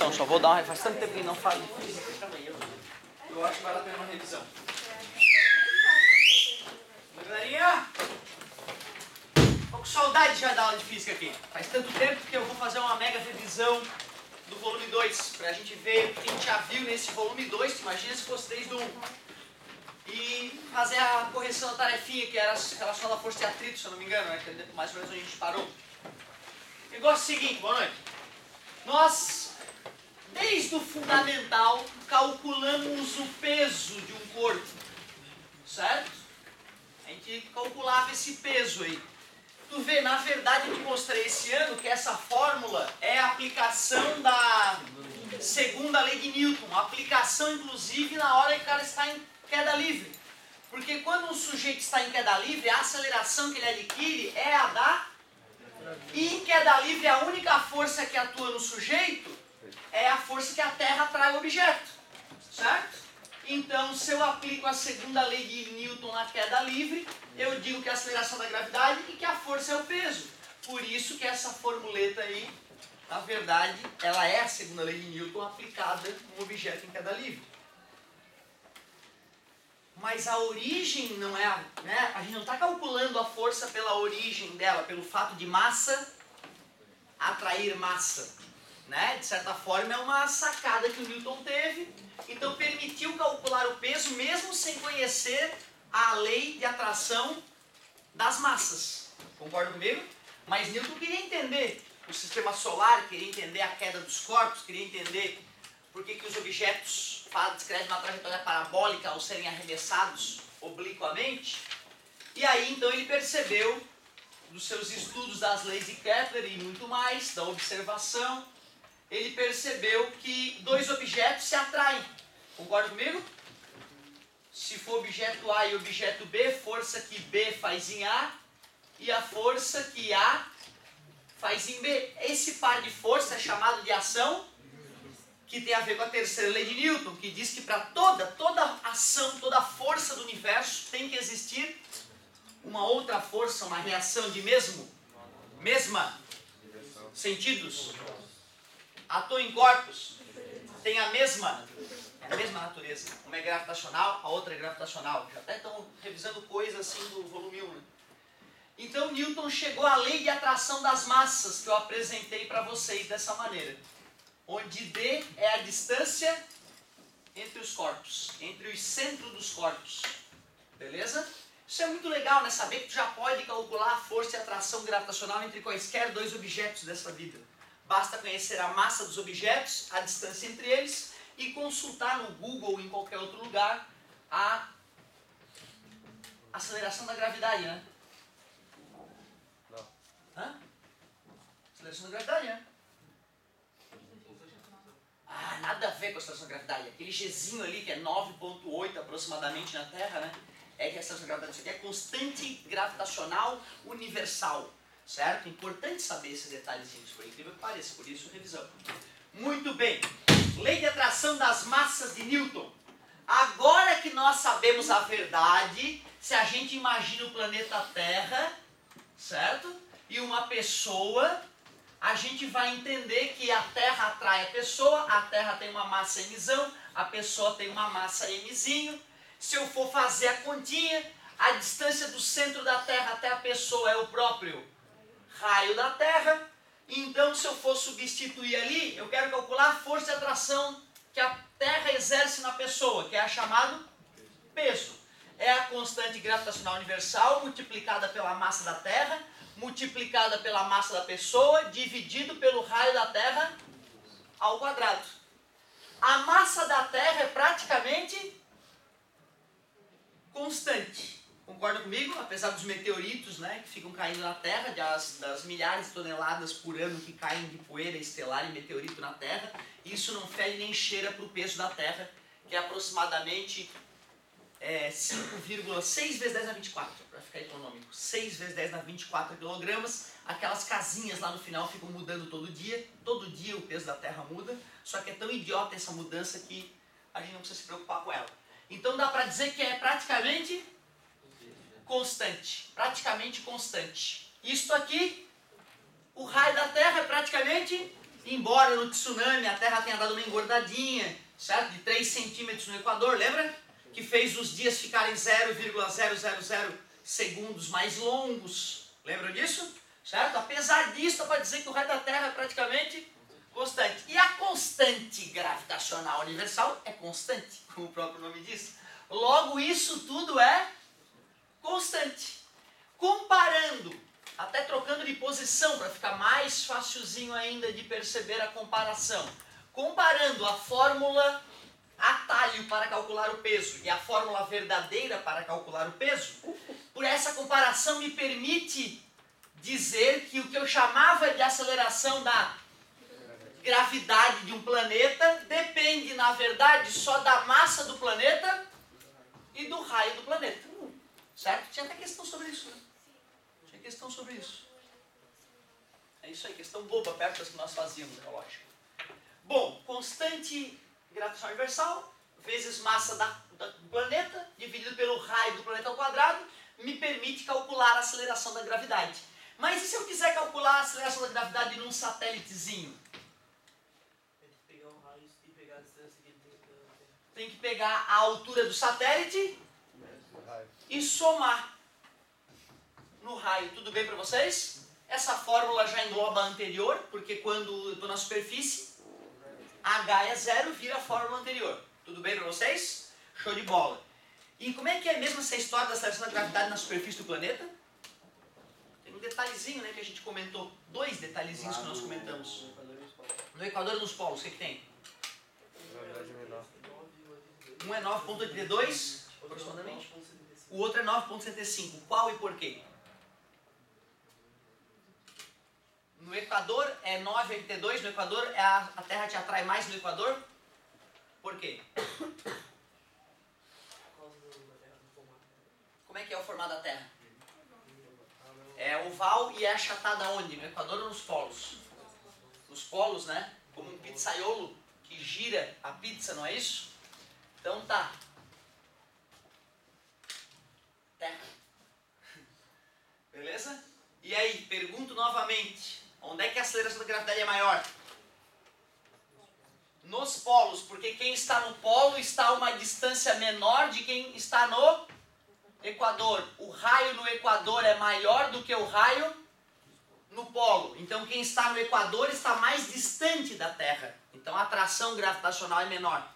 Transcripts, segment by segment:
Então, só vou dar uma... Faz tanto tempo que não falo. Eu acho que vale a pena uma revisão. Galerinha, tô com saudade já da aula de física aqui. Faz tanto tempo que eu vou fazer uma mega revisão do volume 2, pra gente ver o que a gente já viu nesse volume 2, imagina se fosse desde o 1. E fazer a correção da tarefinha, que era relacionada à força de atrito, se eu não me engano, né? Que é mais ou menos onde a gente parou. O negócio é o seguinte, boa noite. Nós, desde o fundamental, calculamos o peso de um corpo, certo? A gente calculava esse peso aí. Tu vê, na verdade, eu te mostrei esse ano que essa fórmula é a aplicação da segunda lei de Newton. A aplicação, inclusive, na hora que o cara está em queda livre. Porque quando um sujeito está em queda livre, a aceleração que ele adquire é a da... E em queda livre, a única força que atua no sujeito é a força que a Terra atrai o objeto. Certo? Então, se eu aplico a segunda lei de Newton na queda livre, eu digo que a aceleração da gravidade e que a força é o peso. Por isso que essa formuleta aí, na verdade, ela é a segunda lei de Newton aplicada num objeto em queda livre. Mas a origem não é... Né? A gente não está calculando a força pela origem dela, pelo fato de massa atrair massa. Né? De certa forma, é uma sacada que o Newton teve. Então, permitiu calcular o peso mesmo sem conhecer a lei de atração das massas. Concorda comigo? Mas Newton queria entender o sistema solar, queria entender a queda dos corpos, queria entender por que os objetos descrevem uma trajetória parabólica ao serem arremessados obliquamente. E aí, então, ele percebeu, dos seus estudos das leis de Kepler e muito mais, da observação, ele percebeu que dois objetos se atraem. Concorda comigo? Se for objeto A e objeto B, força que B faz em A e a força que A faz em B. Esse par de força é chamado de ação, que tem a ver com a terceira lei de Newton, que diz que para toda ação, toda força do universo tem que existir uma outra força, uma reação de mesma sentidos. Ator em corpos tem a mesma natureza. Uma é gravitacional, a outra é gravitacional. Já até estão revisando coisas assim do volume 1. Né? Então Newton chegou à lei de atração das massas, que eu apresentei para vocês dessa maneira. Onde D é a distância entre os corpos, entre os centros dos corpos. Beleza? Isso é muito legal, né? Saber que tu já pode calcular a força e atração gravitacional entre quaisquer dois objetos dessa vida. Basta conhecer a massa dos objetos, a distância entre eles e consultar no Google ou em qualquer outro lugar a aceleração da gravidade, né? Não. Hã? Aceleração da gravidade, né? Ah, nada a ver com a aceleração da gravidade. Aquele Gzinho ali, que é 9,8 aproximadamente na Terra, né? É que a aceleração da gravidade, isso aqui é constante gravitacional universal. Certo? Importante saber esses detalhezinhos, por incrível que pareça, por isso revisão. Muito bem. Lei de atração das massas de Newton. Agora que nós sabemos a verdade, se a gente imagina o planeta Terra, certo? E uma pessoa, a gente vai entender que a Terra atrai a pessoa, a Terra tem uma massa mzão, a pessoa tem uma massa mzinho. Se eu for fazer a continha, a distância do centro da Terra até a pessoa é o próprio raio da Terra. Então, se eu for substituir ali, eu quero calcular a força de atração que a Terra exerce na pessoa, que é a chamado peso. É a constante gravitacional universal multiplicada pela massa da Terra, multiplicada pela massa da pessoa, dividido pelo raio da Terra ao quadrado. A massa da Terra é praticamente constante. Concorda comigo? Apesar dos meteoritos, né, que ficam caindo na Terra, das milhares de toneladas por ano que caem de poeira estelar e meteorito na Terra, isso não fede nem cheira para o peso da Terra, que é aproximadamente 5,6 vezes 10 na 24, para ficar econômico. 6 vezes 10 na 24 quilogramas. Aquelas casinhas lá no final ficam mudando todo dia o peso da Terra muda, só que é tão idiota essa mudança que a gente não precisa se preocupar com ela. Então dá para dizer que é praticamente constante, praticamente constante. Isto aqui, o raio da Terra é praticamente Embora no tsunami a Terra tenha dado uma engordadinha, certo? De 3 centímetros no Equador, lembra? Que fez os dias ficarem 0,000 segundos mais longos. Lembram disso? Certo? Apesar disso, dá para dizer que o raio da Terra é praticamente constante. E a constante gravitacional universal é constante, como o próprio nome diz. Logo, isso tudo é constante. Comparando, até trocando de posição para ficar mais facilzinho ainda de perceber a comparação. Comparando a fórmula atalho para calcular o peso e a fórmula verdadeira para calcular o peso, por essa comparação me permite dizer que o que eu chamava de aceleração da gravidade de um planeta depende, na verdade, só da massa do planeta e do raio do planeta. Certo? Tinha até questão sobre isso, né? Tinha questão sobre isso. É isso aí, questão boba perto das que nós fazíamos, é lógico. Bom, constante gravitacional universal vezes massa do planeta dividido pelo raio do planeta ao quadrado me permite calcular a aceleração da gravidade. Mas e se eu quiser calcular a aceleração da gravidade num satélitezinho? Tem que pegar a altura do satélite e somar no raio. Tudo bem para vocês? Essa fórmula já engloba a anterior, porque quando eu estou na superfície, H é 0, vira a fórmula anterior. Tudo bem para vocês? Show de bola. E como é que é mesmo essa história da aceleração da gravidade na superfície do planeta? Tem um detalhezinho, né, que a gente comentou. 2 detalhezinhos que nós comentamos. No Equador e nos polos, o que tem? Um é 9,82 aproximadamente. O outro é 9,75. Qual e por quê? No Equador é 9,82. No Equador a Terra te atrai mais no Equador. Por quê? Como é que é o formato da Terra? É oval e é achatada onde? No Equador ou nos polos? Nos polos, né? Como um pizzaiolo que gira a pizza, não é isso? Então tá. Terra. Beleza? E aí, pergunto novamente. Onde é que a aceleração da gravidade é maior? Nos polos, porque quem está no polo está a uma distância menor de quem está no Equador. O raio no Equador é maior do que o raio no polo. Então quem está no Equador está mais distante da Terra. Então a atração gravitacional é menor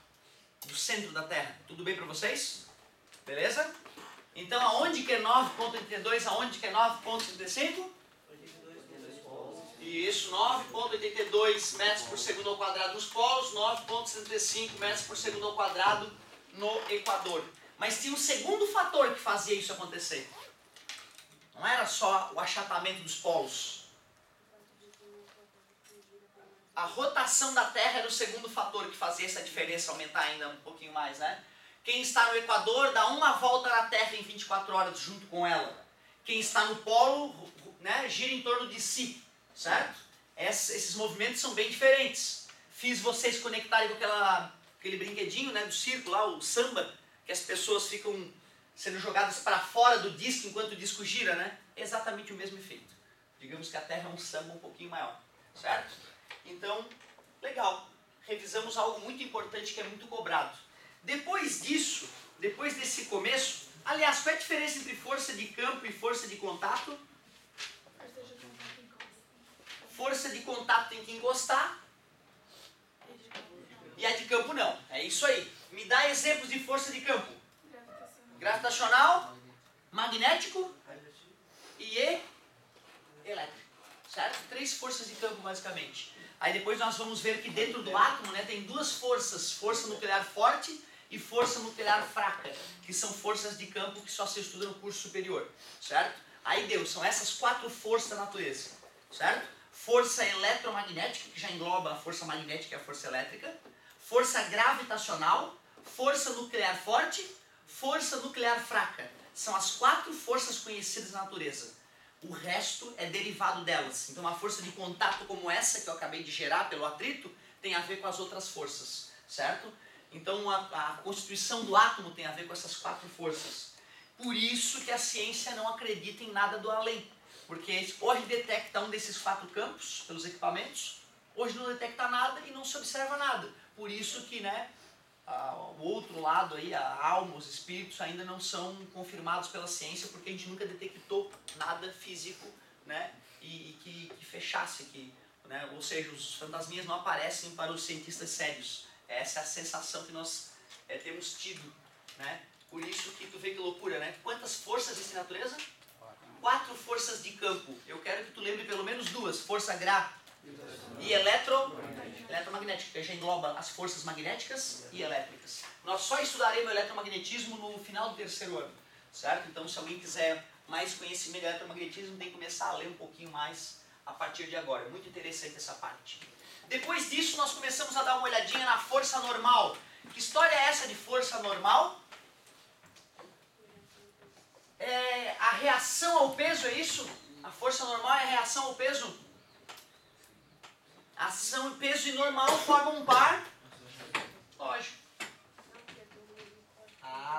do centro da Terra. Tudo bem para vocês? Beleza? Então aonde que é 9,82? Aonde que é 9,75? Isso, 9,82 metros por segundo ao quadrado nos polos, 9,75 metros por segundo ao quadrado no Equador. Mas tinha um segundo fator que fazia isso acontecer. Não era só o achatamento dos polos. A rotação da Terra era o segundo fator que fazia essa diferença aumentar ainda um pouquinho mais, né? Quem está no Equador dá uma volta na Terra em 24 horas junto com ela. Quem está no polo, né, gira em torno de si. Certo? Esses movimentos são bem diferentes. Fiz vocês conectarem com aquele brinquedinho, né, do circo lá, o samba, que as pessoas ficam sendo jogadas para fora do disco enquanto o disco gira, né? Exatamente o mesmo efeito. Digamos que a Terra é um samba um pouquinho maior. Certo? Então, legal. Revisamos algo muito importante que é muito cobrado. Depois disso, depois desse começo, aliás, qual é a diferença entre força de campo e força de contato? Força de contato tem que encostar e a de campo não. É isso aí. Me dá exemplos de força de campo. Gravitacional, magnético e elétrico. Certo? 3 forças de campo basicamente. Aí depois nós vamos ver que dentro do átomo, né, tem 2 forças. Força nuclear forte e força nuclear fraca. Que são forças de campo que só se estuda no curso superior. Certo? Aí deu. São essas 4 forças da natureza. Certo? Força eletromagnética, que já engloba a força magnética e a força elétrica, força gravitacional, força nuclear forte, força nuclear fraca. São as 4 forças conhecidas na natureza. O resto é derivado delas. Então uma força de contato como essa que eu acabei de gerar pelo atrito tem a ver com as outras forças, certo? Então a constituição do átomo tem a ver com essas 4 forças. Por isso que a ciência não acredita em nada do além. Porque ou a gente detecta um desses 4 campos pelos equipamentos, hoje não detecta nada e não se observa nada. Por isso que, né, o outro lado aí, a alma, os espíritos ainda não são confirmados pela ciência, porque a gente nunca detectou nada físico, né, e que fechasse, né, ou seja, os fantasminhas não aparecem para os cientistas sérios. Essa é a sensação que nós temos tido, né? Por isso que tu vê que loucura, né? Quantas forças existem na natureza? 4 forças de campo. Eu quero que tu lembre pelo menos 2. Força Gra e eletromagnética, que já engloba as forças magnéticas e elétricas. Nós só estudaremos o eletromagnetismo no final do 3º ano, certo? Então, se alguém quiser mais conhecimento de eletromagnetismo, tem que começar a ler um pouquinho mais a partir de agora. É muito interessante essa parte. Depois disso, nós começamos a dar uma olhadinha na força normal. Que história é essa de força normal? É a reação ao peso, é isso? A força normal é a reação ao peso? Ação, peso e normal formam um par? Lógico.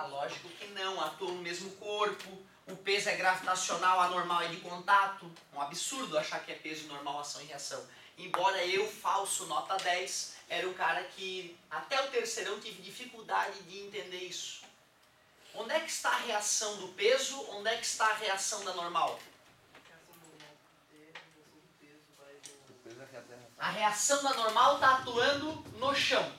Lógico que não. Atuam no mesmo corpo. O peso é gravitacional, a normal é de contato. Um absurdo achar que é peso normal, ação e reação. Embora eu, falso, nota 10, era o cara que até o 3º tive dificuldade de entender isso. Onde é que está a reação do peso? Onde é que está a reação da normal? A reação da normal está atuando no chão.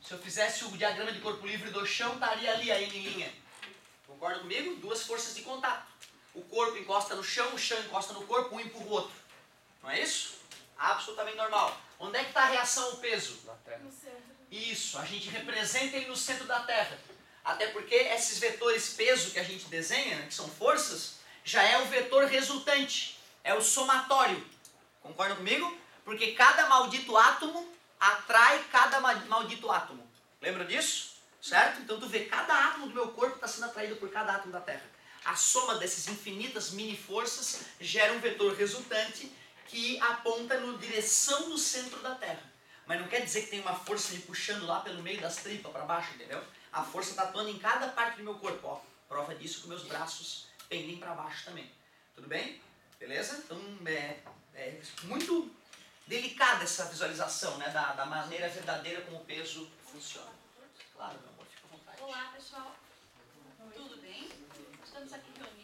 Se eu fizesse o diagrama de corpo livre do chão, estaria ali ainda em linha. Concorda comigo? 2 forças de contato. O corpo encosta no chão, o chão encosta no corpo, um empurra o outro. Não é isso? Absolutamente normal. Onde é que está a reação ao peso? Na Terra. No centro. Isso, a gente representa ele no centro da Terra. Até porque esses vetores peso que a gente desenha, né, que são forças, já é o vetor resultante. É o somatório. Concordam comigo? Porque cada maldito átomo atrai cada maldito átomo. Lembra disso? Certo? Então tu vê, cada átomo do meu corpo está sendo atraído por cada átomo da Terra. A soma dessas infinitas mini forças gera um vetor resultante que aponta na direção do centro da Terra. Mas não quer dizer que tem uma força me puxando lá pelo meio das tripas para baixo, entendeu? A força está atuando em cada parte do meu corpo. Ó, prova disso que meus braços pendem para baixo também. Tudo bem? Beleza? Então é muito delicada essa visualização, né, da maneira verdadeira como o peso funciona. Claro, meu amor, fica à vontade. Olá, pessoal. Tudo bem? Estamos aqui reunidos